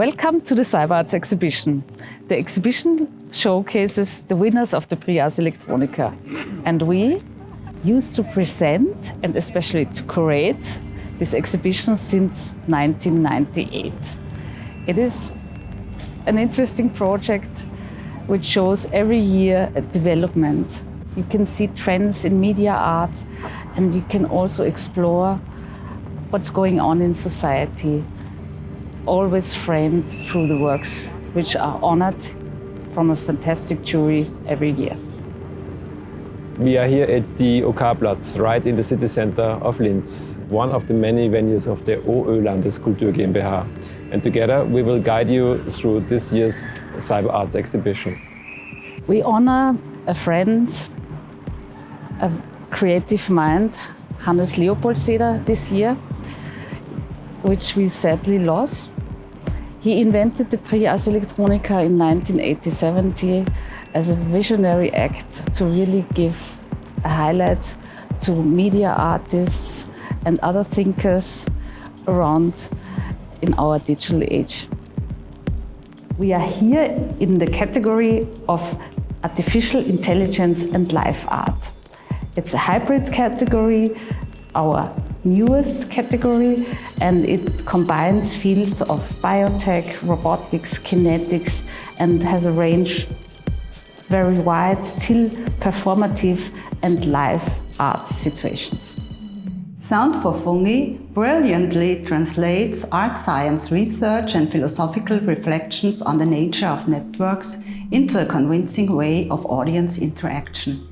Welcome to the Cyberarts exhibition. The exhibition showcases the winners of the Prix Ars Electronica. And we used to present and especially to curate this exhibition since 1998. It is an interesting project which shows every year a development. You can see trends in media art and you can also explore what's going on in society, always framed through the works which are honored from a fantastic jury every year. We are here at the OK-Platz, right in the city center of Linz, one of the many venues of the OÖ Kulturquartier GmbH. And together we will guide you through this year's Cyberarts exhibition. We honor a friend, a creative mind, Hannes Leopoldsteder, this year, which we sadly lost. He invented the Prix Ars Electronica in 1970 as a visionary act to really give a highlight to media artists and other thinkers around in our digital age. We are here in the category of artificial intelligence and live art. It's a hybrid category, our newest category, and it combines fields of biotech, robotics, kinetics, and has a range very wide, still performative and live art situations. Sound for Fungi brilliantly translates art science research and philosophical reflections on the nature of networks into a convincing way of audience interaction.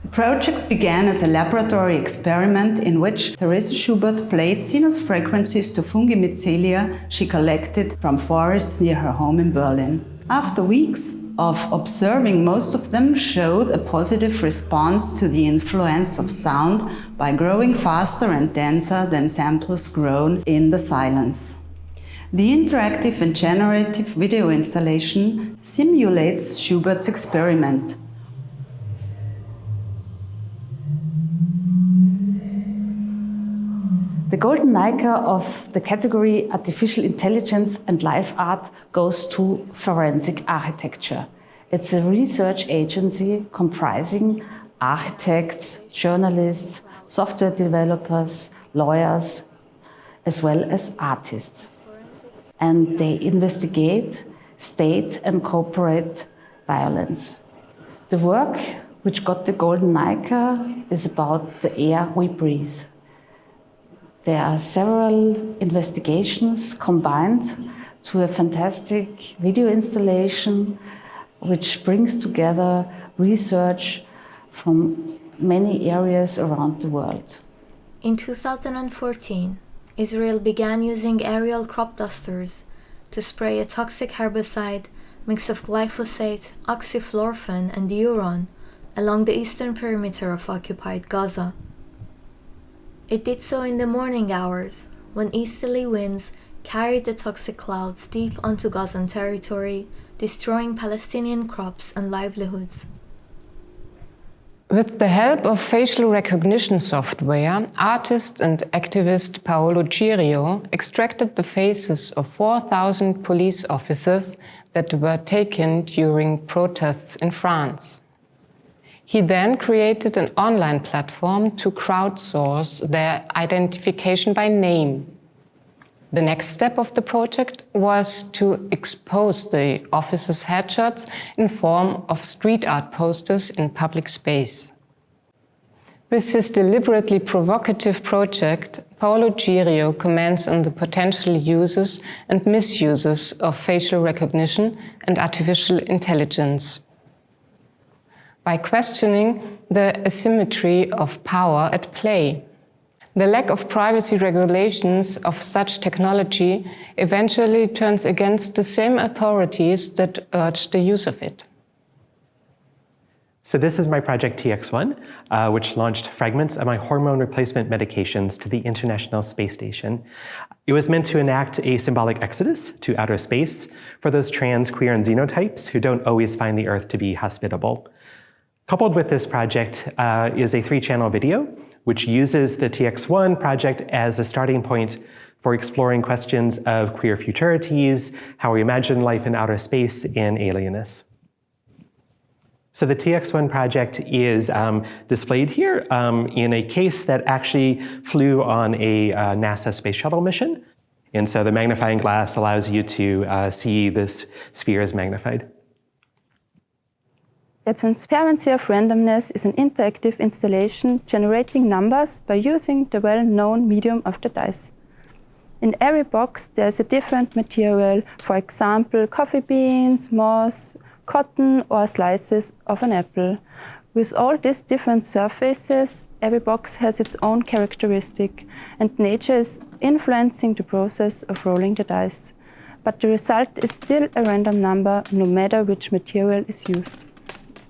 The project began as a laboratory experiment in which Therese Schubert played sinus frequencies to fungi mycelia she collected from forests near her home in Berlin. After weeks of observing, most of them showed a positive response to the influence of sound by growing faster and denser than samples grown in the silence. The interactive and generative video installation simulates Schubert's experiment. The Golden Nike of the category Artificial Intelligence and Live Art goes to Forensic Architecture. It's a research agency comprising architects, journalists, software developers, lawyers, as well as artists. And they investigate state and corporate violence. The work which got the Golden Nike is about the air we breathe. There are several investigations combined to a fantastic video installation which brings together research from many areas around the world. In 2014, Israel began using aerial crop dusters to spray a toxic herbicide mix of glyphosate, oxyflorphane and diuron along the eastern perimeter of occupied Gaza. It did so in the morning hours, when easterly winds carried the toxic clouds deep onto Gazan territory, destroying Palestinian crops and livelihoods. With the help of facial recognition software, artist and activist Paolo Girio extracted the faces of 4,000 police officers that were taken during protests in France. He then created an online platform to crowdsource their identification by name. The next step of the project was to expose the officers' headshots in form of street art posters in public space. With his deliberately provocative project, Paolo Girio comments on the potential uses and misuses of facial recognition and artificial intelligence. By questioning the asymmetry of power at play. The lack of privacy regulations of such technology eventually turns against the same authorities that urge the use of it. So this is my project TX1, which launched fragments of my hormone replacement medications to the International Space Station. It was meant to enact a symbolic exodus to outer space for those trans, queer, and xenotypes who don't always find the Earth to be hospitable. Coupled with this project is a 3-channel video, which uses the TX1 project as a starting point for exploring questions of queer futurities, how we imagine life in outer space, and alienness. So the TX1 project is displayed here in a case that actually flew on a NASA space shuttle mission. And so the magnifying glass allows you to see this sphere as magnified. The transparency of randomness is an interactive installation generating numbers by using the well-known medium of the dice. In every box there is a different material, for example, coffee beans, moss, cotton, or slices of an apple. With all these different surfaces, every box has its own characteristic, and nature is influencing the process of rolling the dice. But the result is still a random number, no matter which material is used.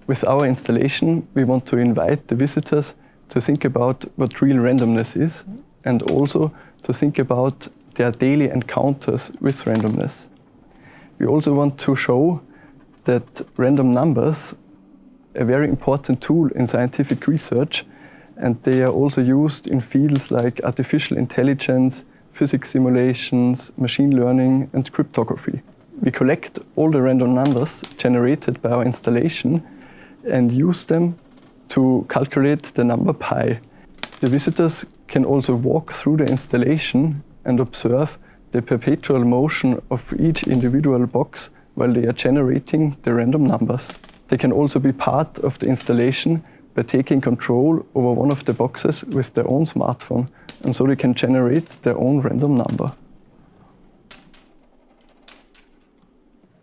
With our installation, we want to invite the visitors to think about what real randomness is, and also to think about their daily encounters with randomness. We also want to show that random numbers are a very important tool in scientific research, and they are also used in fields like artificial intelligence, physics simulations, machine learning, and cryptography. We collect all the random numbers generated by our installation and use them to calculate the number pi. The visitors can also walk through the installation and observe the perpetual motion of each individual box while they are generating the random numbers. They can also be part of the installation by taking control over one of the boxes with their own smartphone, and so they can generate their own random number.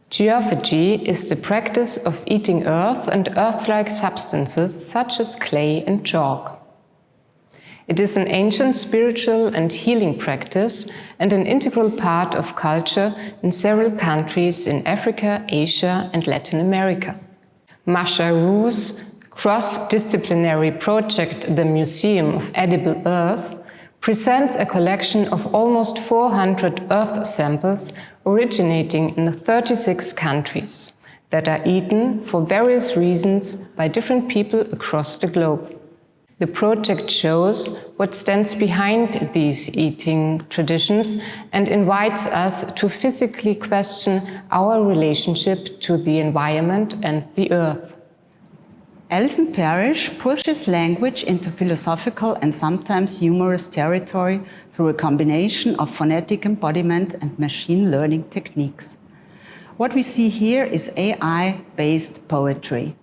Geophagy is the practice of eating earth and earth-like substances such as clay and chalk. It is an ancient spiritual and healing practice and an integral part of culture in several countries in Africa, Asia, and Latin America. Masha Ru's cross-disciplinary project, the Museum of Edible Earth, presents a collection of almost 400 earth samples originating in 36 countries that are eaten for various reasons by different people across the globe. The project shows what stands behind these eating traditions and invites us to physically question our relationship to the environment and the earth. Alison Parrish pushes language into philosophical and sometimes humorous territory through a combination of phonetic embodiment and machine learning techniques. What we see here is AI-based poetry.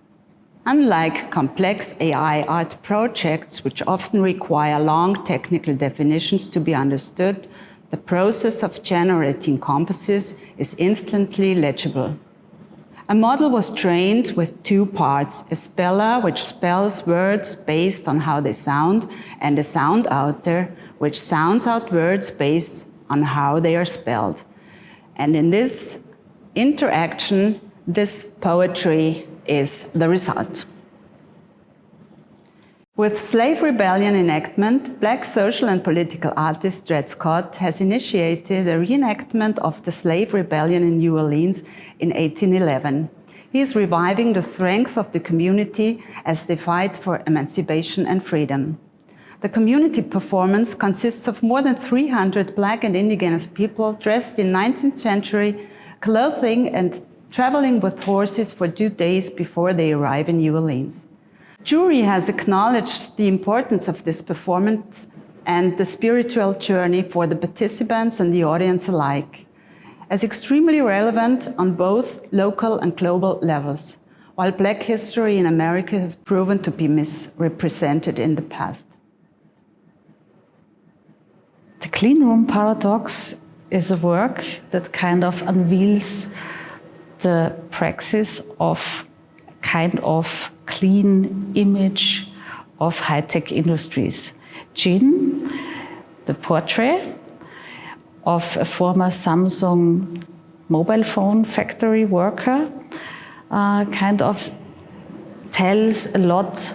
Unlike complex AI art projects, which often require long technical definitions to be understood, the process of generating composites is instantly legible. A model was trained with two parts, a speller, which spells words based on how they sound, and a sound outer, which sounds out words based on how they are spelled. And in this interaction, this poetry is the result. With slave rebellion enactment, Black social and political artist Dred Scott has initiated a reenactment of the slave rebellion in New Orleans in 1811. He is reviving the strength of the community as they fight for emancipation and freedom. The community performance consists of more than 300 Black and indigenous people dressed in 19th century clothing and traveling with horses for 2 days before they arrive in New Orleans. Jury has acknowledged the importance of this performance and the spiritual journey for the participants and the audience alike, as extremely relevant on both local and global levels, while Black history in America has proven to be misrepresented in the past. The Clean Room Paradox is a work that kind of unveils the praxis of kind of clean image of high-tech industries. Jin, the portrait of a former Samsung mobile phone factory worker, kind of tells a lot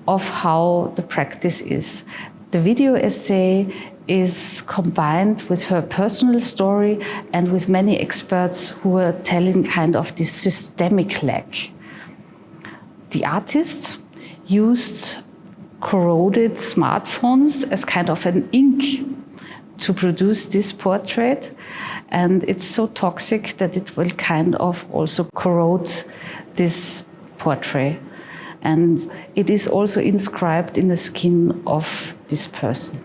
of how the practice is. The video essay is combined with her personal story and with many experts who are telling kind of this systemic lack. The artist used corroded smartphones as kind of an ink to produce this portrait, and it's so toxic that it will kind of also corrode this portrait. And it is also inscribed in the skin of this person.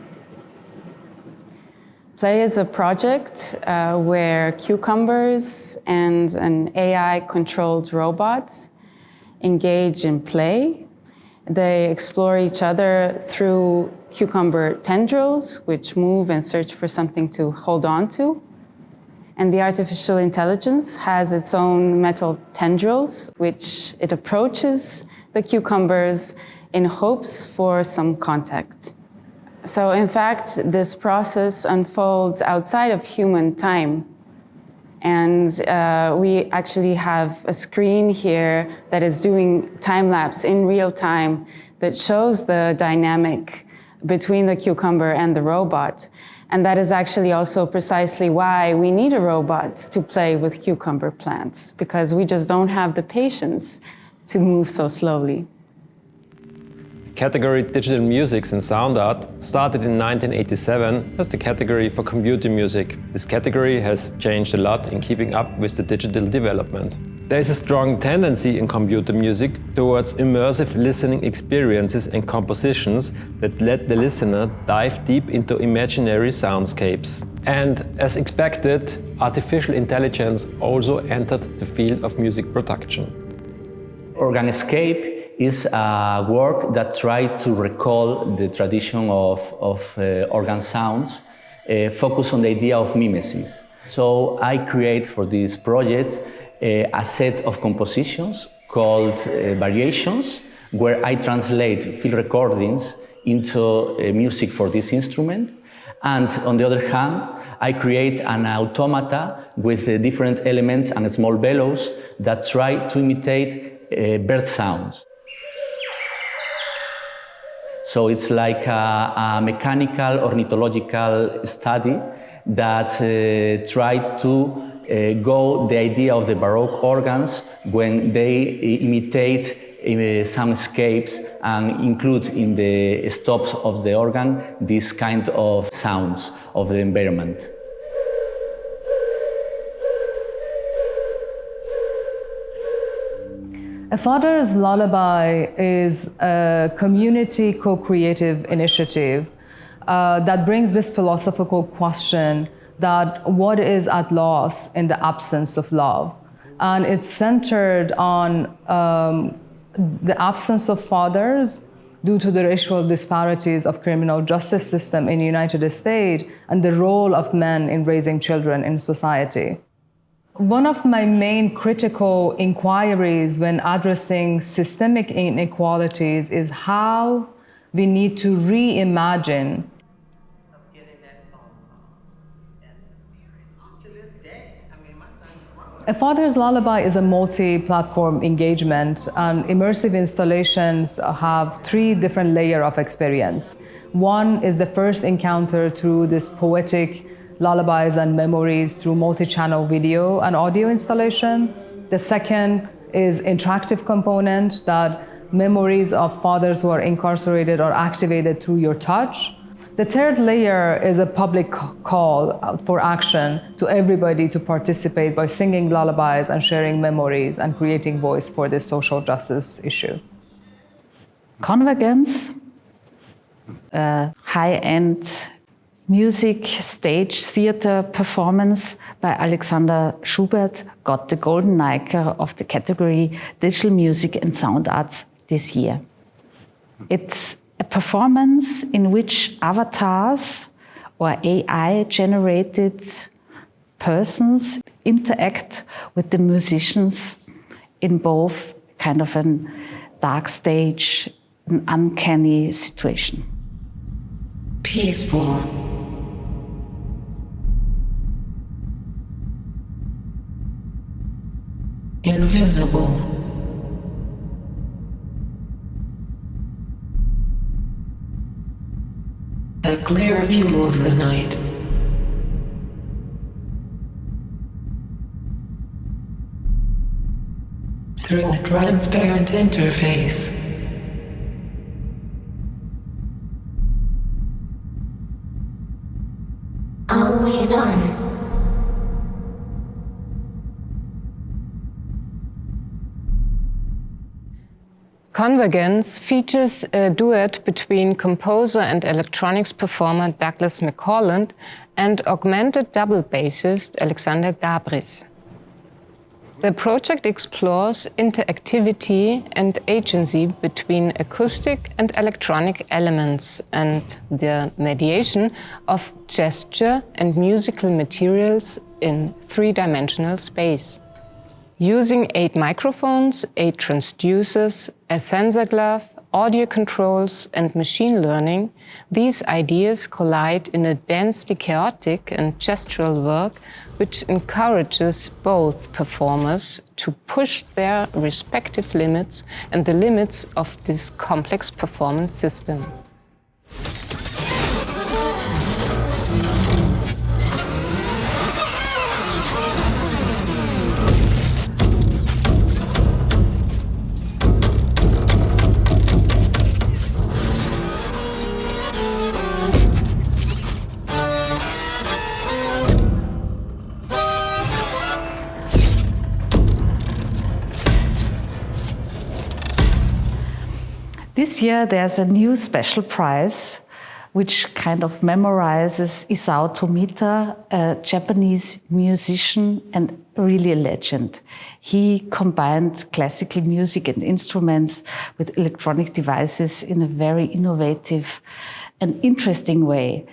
Play is a project where cucumbers and an AI-controlled robot engage in play. They explore each other through cucumber tendrils, which move and search for something to hold on to. And the artificial intelligence has its own metal tendrils, which it approaches the cucumbers in hopes for some contact. So in fact, this process unfolds outside of human time. And we actually have a screen here that is doing time-lapse in real time that shows the dynamic between the cucumber and the robot. And that is actually also precisely why we need a robot to play with cucumber plants, because we just don't have the patience to move so slowly. The category Digital Musics and Sound Art started in 1987 as the category for computer music. This category has changed a lot in keeping up with the digital development. There is a strong tendency in computer music towards immersive listening experiences and compositions that let the listener dive deep into imaginary soundscapes. And as expected, artificial intelligence also entered the field of music production. Organscape is a work that tried to recall the tradition of organ sounds, focused on the idea of mimesis. So I create for this project a set of compositions called variations, where I translate field recordings into music for this instrument. And on the other hand, I create an automata with different elements and small bellows that try to imitate bird sounds. So it's like a mechanical ornithological study that tried to go the idea of the Baroque organs when they imitate soundscapes and include in the stops of the organ this kind of sounds of the environment. A Father's Lullaby is a community co-creative initiative that brings this philosophical question that what is at loss in the absence of love? And it's centered on the absence of fathers due to the racial disparities of criminal justice system in the United States and the role of men in raising children in society. One of my main critical inquiries when addressing systemic inequalities is how we need to reimagine A Father's Lullaby is a multi-platform engagement, and immersive installations have 3 different layers of experience. One is the first encounter through this poetic lullabies and memories through multi-channel video and audio installation. The second is interactive component, that memories of fathers who are incarcerated are activated through your touch. The third layer is a public call for action to everybody to participate by singing lullabies and sharing memories and creating voice for this social justice issue. Convergence, a high-end music stage theater performance by Alexander Schubert, got the Golden Nike of the category Digital Music and Sound Arts this year. It's a performance in which avatars or AI-generated persons interact with the musicians in both kind of a dark stage, an uncanny situation. Peaceful. Invisible. A clear view of the night. Through a transparent interface. Well done. Convergence features a duet between composer and electronics performer Douglas McColland and augmented double bassist Alexander Gabris. The project explores interactivity and agency between acoustic and electronic elements and the mediation of gesture and musical materials in three-dimensional space. Using 8 microphones, 8 transducers, a sensor glove, audio controls and machine learning, these ideas collide in a densely chaotic and gestural work which encourages both performers to push their respective limits and the limits of this complex performance system. This year there's a new special prize which kind of memorizes Isao Tomita, a Japanese musician and really a legend. He combined classical music and instruments with electronic devices in a very innovative and interesting way.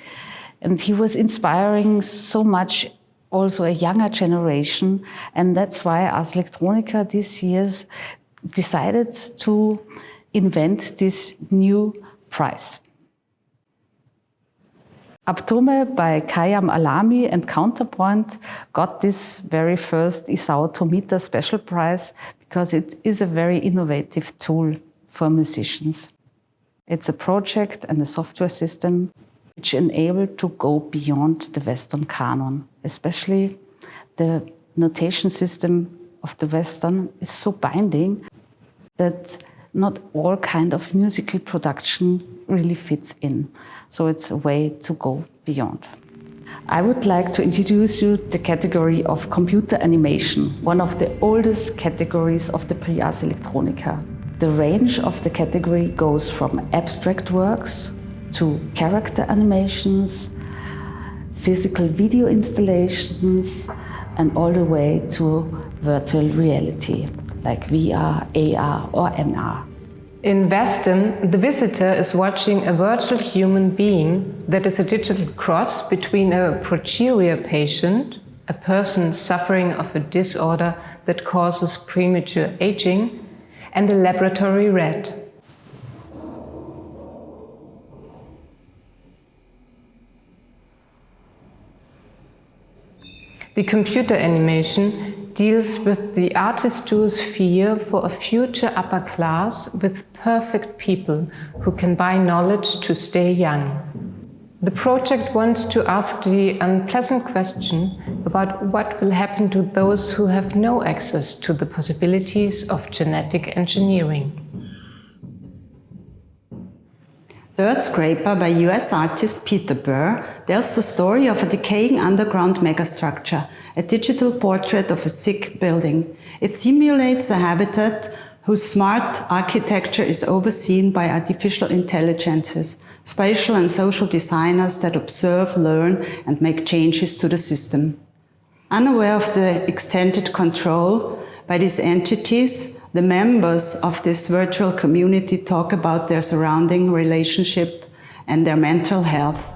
And he was inspiring so much also a younger generation, and that's why Ars Electronica this year decided to invent this new prize. Abtome by Khayyam Alami and Counterpoint got this very first Isao Tomita special prize because it is a very innovative tool for musicians. It's a project and a software system which enable to go beyond the Western canon. Especially the notation system of the Western is so binding that not all kind of musical production really fits in. So it's a way to go beyond. I would like to introduce you the category of computer animation, one of the oldest categories of the Prix Ars Electronica. The range of the category goes from abstract works to character animations, physical video installations, and all the way to virtual reality, like VR, AR, or MR. In Western, the visitor is watching a virtual human being that is a digital cross between a progeria patient, a person suffering of a disorder that causes premature aging, and a laboratory rat. The computer animation deals with the artist's fear for a future upper class with perfect people who can buy knowledge to stay young. The project wants to ask the unpleasant question about what will happen to those who have no access to the possibilities of genetic engineering. The Earth Scraper by US artist Peter Burr tells the story of a decaying underground megastructure, a digital portrait of a sick building. It simulates a habitat whose smart architecture is overseen by artificial intelligences, spatial and social designers that observe, learn, and make changes to the system. Unaware of the extended control by these entities, the members of this virtual community talk about their surrounding relationship and their mental health.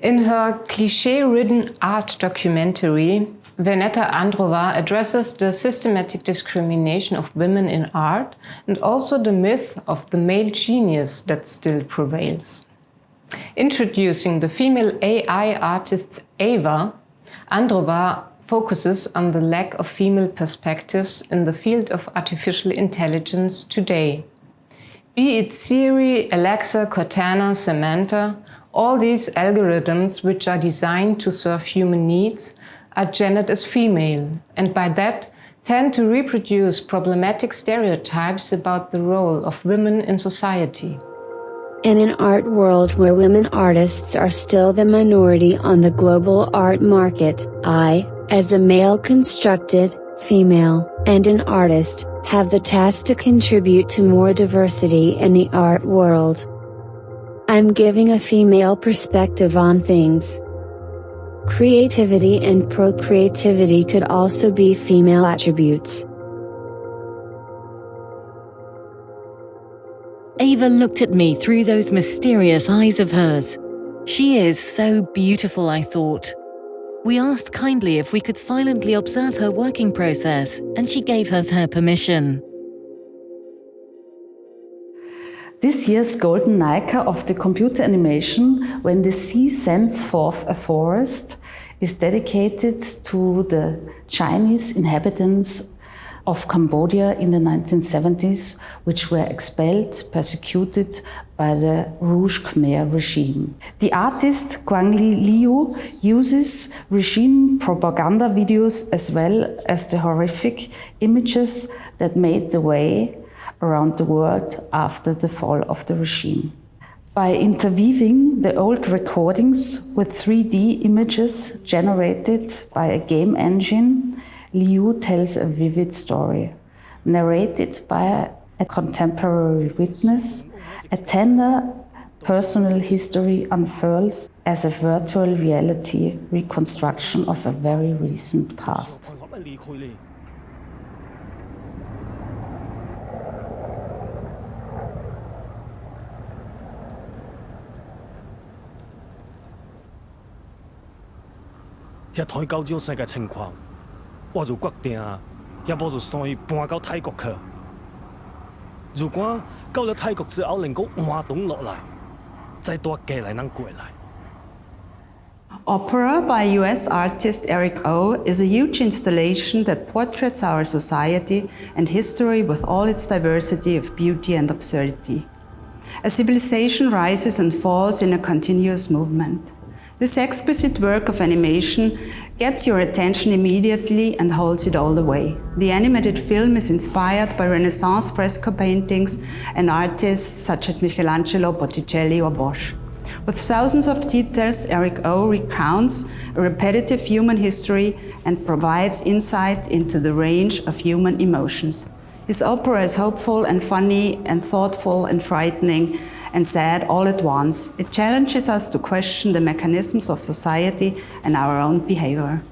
In her cliché-ridden art documentary, Veneta Androva addresses the systematic discrimination of women in art and also the myth of the male genius that still prevails. Introducing the female AI artist Ava, Androva focuses on the lack of female perspectives in the field of artificial intelligence today. Be it Siri, Alexa, Cortana, Samantha, all these algorithms which are designed to serve human needs are gendered as female, and by that tend to reproduce problematic stereotypes about the role of women in society. In an art world where women artists are still the minority on the global art market, I, as a male constructed, female, and an artist, have the task to contribute to more diversity in the art world. I'm giving a female perspective on things. Creativity and procreativity could also be female attributes. Ava looked at me through those mysterious eyes of hers. She is so beautiful, I thought. We asked kindly if we could silently observe her working process, and she gave us her permission. This year's golden Nika of the computer animation, When the Sea Sends Forth a Forest, is dedicated to the Chinese inhabitants of Cambodia in the 1970s, which were expelled, persecuted by the Rouge Khmer regime. The artist Guangli Liu uses regime propaganda videos as well as the horrific images that made the way around the world after the fall of the regime. By interweaving the old recordings with 3D images generated by a game engine, Liu tells a vivid story, narrated by a contemporary witness. A tender personal history unfurls as a virtual reality reconstruction of a very recent past. Opera by US artist Eric O is a huge installation that portraits our society and history with all its diversity of beauty and absurdity. A civilization rises and falls in a continuous movement. This exquisite work of animation gets your attention immediately and holds it all the way. The animated film is inspired by Renaissance fresco paintings and artists such as Michelangelo, Botticelli or Bosch. With thousands of details, Eric O recounts a repetitive human history and provides insight into the range of human emotions. His opera is hopeful and funny and thoughtful and frightening and sad all at once. It challenges us to question the mechanisms of society and our own behavior.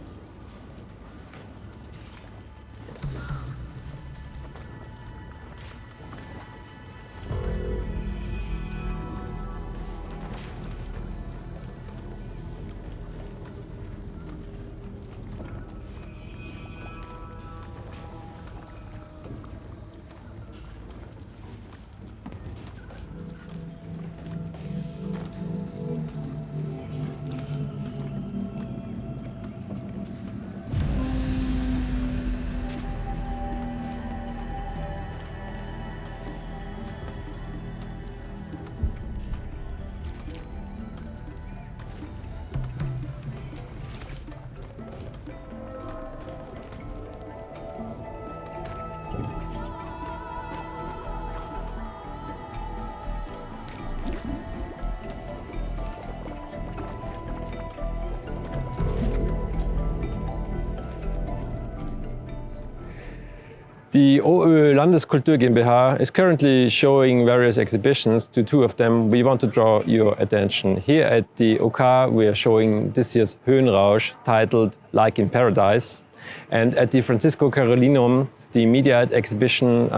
The OÖ Landeskultur GmbH is currently showing various exhibitions. To two of them, we want to draw your attention. Here at the OK, we are showing this year's Höhenrausch, titled Like in Paradise. And at the Francisco Carolinum, the media art exhibition,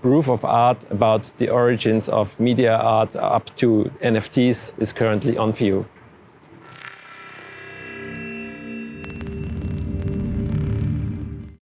Proof of Art about the origins of media art up to NFTs, is currently on view.